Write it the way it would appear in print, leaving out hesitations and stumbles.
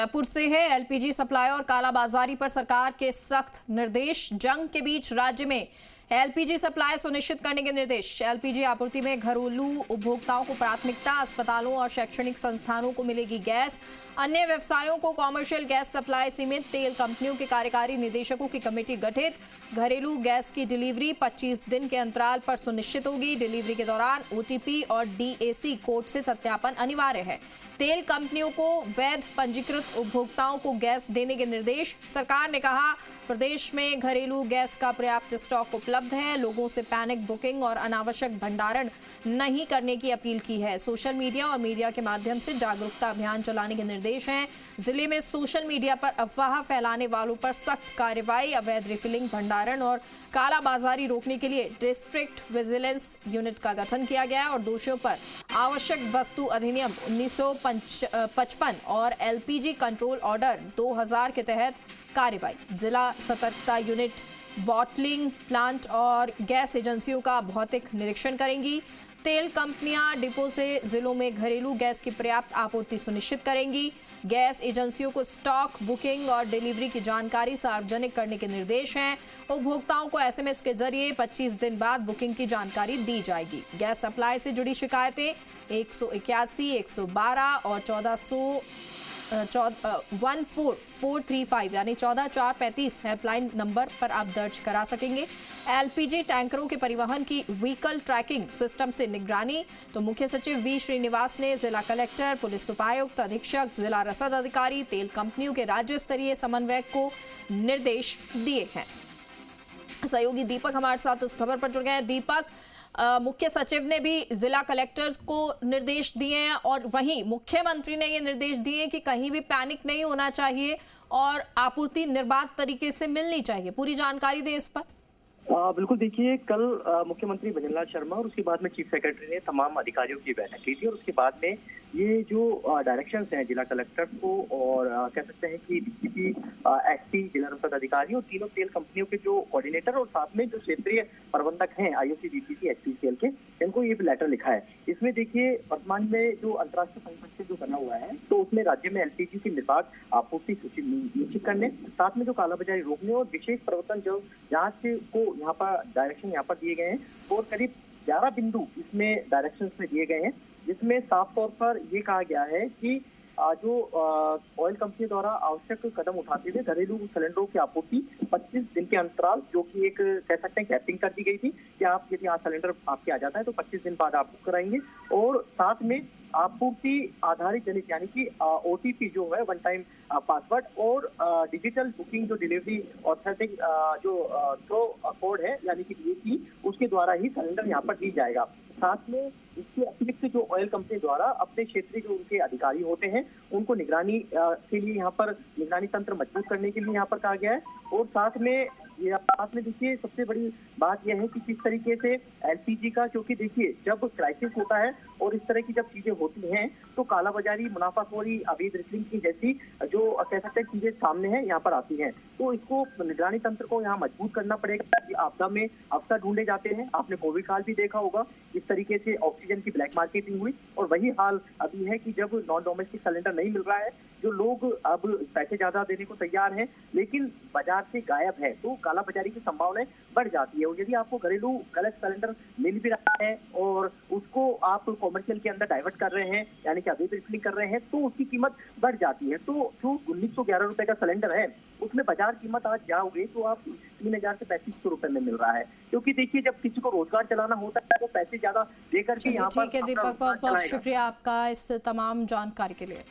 जयपुर से है। LPG supply और कालाबाजारी पर सरकार के सख्त निर्देश। जंग के बीच राज्य में एलपीजी सप्लाई सुनिश्चित करने के निर्देश। एलपीजी आपूर्ति में घरेलू उपभोक्ताओं को प्राथमिकता, अस्पतालों और शैक्षणिक संस्थानों को मिलेगी गैस। अन्य व्यवसायों को कॉमर्शियल गैस सप्लाई सीमित। तेल कंपनियों के कार्यकारी निदेशकों की कमेटी गठित। घरेलू गैस की डिलीवरी 25 दिन के अंतराल पर सुनिश्चित होगी। डिलीवरी के दौरान ओटीपी और डीएसी कोड से सत्यापन अनिवार्य है। तेल कंपनियों को वैध पंजीकृत उपभोक्ताओं को गैस देने के निर्देश। सरकार ने कहा, प्रदेश में घरेलू गैस का पर्याप्त स्टॉक उपलब्ध है। लोगों से पैनिक बुकिंग और अनावश्यक भंडारण नहीं करने की अपील की है। सोशल मीडिया और मीडिया के माध्यम से जागरूकता अभियान चलाने के निर्देश हैं। जिले में सोशल मीडिया पर अफवाह फैलाने वालों पर सख्त कार्रवाई। अवैध रिफिलिंग, भंडारण और कालाबाजारी रोकने के लिए डिस्ट्रिक्ट विजिलेंस यूनिट का गठन किया गया है और दोषियों पर आवश्यक वस्तु अधिनियम 1955 और एलपीजी कंट्रोल ऑर्डर 2000 के तहत कार्रवाई। जिला सतर्कता यूनिट बॉटलिंग प्लांट और गैस एजेंसियों का भौतिक निरीक्षण करेंगी। तेल कंपनियां डिपो से जिलों में घरेलू गैस की पर्याप्त आपूर्ति सुनिश्चित करेंगी। गैस एजेंसियों को स्टॉक, बुकिंग और डिलीवरी की जानकारी सार्वजनिक करने के निर्देश हैं। उपभोक्ताओं को एसएमएस के जरिए 25 दिन बाद बुकिंग की जानकारी दी जाएगी। गैस सप्लाई से जुड़ी शिकायतें 181, 112 और 14435 यानी 14435 हेल्पलाइन नंबर पर आप दर्ज करा सकेंगे। एलपीजी टैंकरों के परिवहन की व्हीकल ट्रैकिंग सिस्टम से निगरानी। तो मुख्य सचिव वी श्रीनिवास ने जिला कलेक्टर, पुलिस उपायुक्त, अधीक्षक, जिला रसद अधिकारी, तेल कंपनियों के राज्य स्तरीय समन्वयक को निर्देश दिए हैं। सहयोगी दीपक हमारे साथ इस खबर पर जुड़ गए हैं। दीपक, मुख्य सचिव ने भी जिला कलेक्टर्स को निर्देश दिए हैं और वहीं मुख्यमंत्री ने ये निर्देश दिए कि कहीं भी पैनिक नहीं होना चाहिए और आपूर्ति निर्बाध तरीके से मिलनी चाहिए। पूरी जानकारी दें इस पर। बिल्कुल, देखिए, कल मुख्यमंत्री भजनलाल शर्मा और उसके बाद में चीफ सेक्रेटरी ने तमाम अधिकारियों की बैठक की थी और उसके बाद में ये जो डायरेक्शंस हैं जिला कलेक्टर को और कह सकते हैं कि डीसीपी, एसपी, जिला रसद अधिकारी और तीनों तेल कंपनियों के जो कोऑर्डिनेटर और साथ में जो क्षेत्रीय प्रबंधक हैं आईओसी, बीपीसी, एचपीसीएल के, इनको ये लेटर लिखा है। इसमें देखिए, वर्तमान में जो अंतर्राष्ट्रीय संकट से जो बना हुआ है तो उसमें राज्य में एलपीजी की निर्बाध आपूर्ति सुनिश्चित करने, साथ में जो कालाबाजारी रोकने और विशेष प्रवर्तन जो जांच को यहाँ पर डायरेक्शन यहाँ पर दिए गए हैं और करीब 11 बिंदु इसमें डायरेक्शंस में दिए गए हैं, जिसमें साफ तौर पर ये कहा गया है कि जो ऑयल कंपनी द्वारा आवश्यक कदम उठाते हुए घरेलू सिलेंडरों की आपूर्ति 25 दिन के अंतराल, जो कि एक कह सकते हैं कैपिंग कर दी गई थी कि आप यदि आज सिलेंडर आपके आ जाता है तो 25 दिन बाद आप बुक कराएंगे और साथ में आपूर्ति आधारित जनित यानी कि ओटीपी जो है, वन टाइम पासवर्ड और डिजिटल बुकिंग जो डिलीवरी ऑथेंटिक जो थ्रो कोड है यानी कि डीएसी, उसके द्वारा ही सिलेंडर यहाँ पर दी जाएगा। साथ में इसके अतिरिक्त जो ऑयल कंपनी द्वारा अपने क्षेत्रीय जो उनके अधिकारी होते हैं उनको निगरानी के लिए यहाँ पर निगरानी तंत्र मजबूत करने के लिए यहाँ पर कहा गया है और साथ में देखिए, सबसे बड़ी बात यह है कि किस तरीके से एलपीजी का, क्योंकि देखिए जब क्राइसिस होता है और इस तरह की जब चीजें होती हैं तो कालाबाजारी, मुनाफाखोरी, अवैध रिफिलिंग की जैसी जो कह सकते हैं चीजें सामने हैं यहाँ पर आती हैं। तो इसको निगरानी तंत्र को यहाँ मजबूत करना पड़ेगा कि आपदा में अवसर ढूंढे जाते हैं। आपने कोविड काल भी देखा होगा इस तरीके से ऑक्सीजन की ब्लैक मार्केटिंग हुई और वही हाल अभी है कि जब नॉन डोमेस्टिक सिलेंडर नहीं मिल रहा है, जो लोग अब पैसे ज्यादा देने को तैयार हैं लेकिन बाजार से गायब है, तो कालाबाजारी की संभावनाएं बढ़ जाती है। और यदि आपको घरेलू गलत सिलेंडर मिल भी रहा है और उसको आप कॉमर्शियल के अंदर डाइवर्ट कर रहे हैं यानी कि अवैध रिफिलिंग कर रहे हैं, तो उसकी कीमत बढ़ जाती है। तो जो 1911 रुपए का सिलेंडर है उसमें बाजार कीमत आज जाओगे तो आप 3000 से 3500 रुपए में मिल रहा है, क्योंकि देखिए जब किसी को रोजगार चलाना होता है तो पैसे ज्यादा देकर के यहाँ पर। ठीक है दीपक, बहुत बहुत शुक्रिया आपका इस तमाम जानकारी के लिए।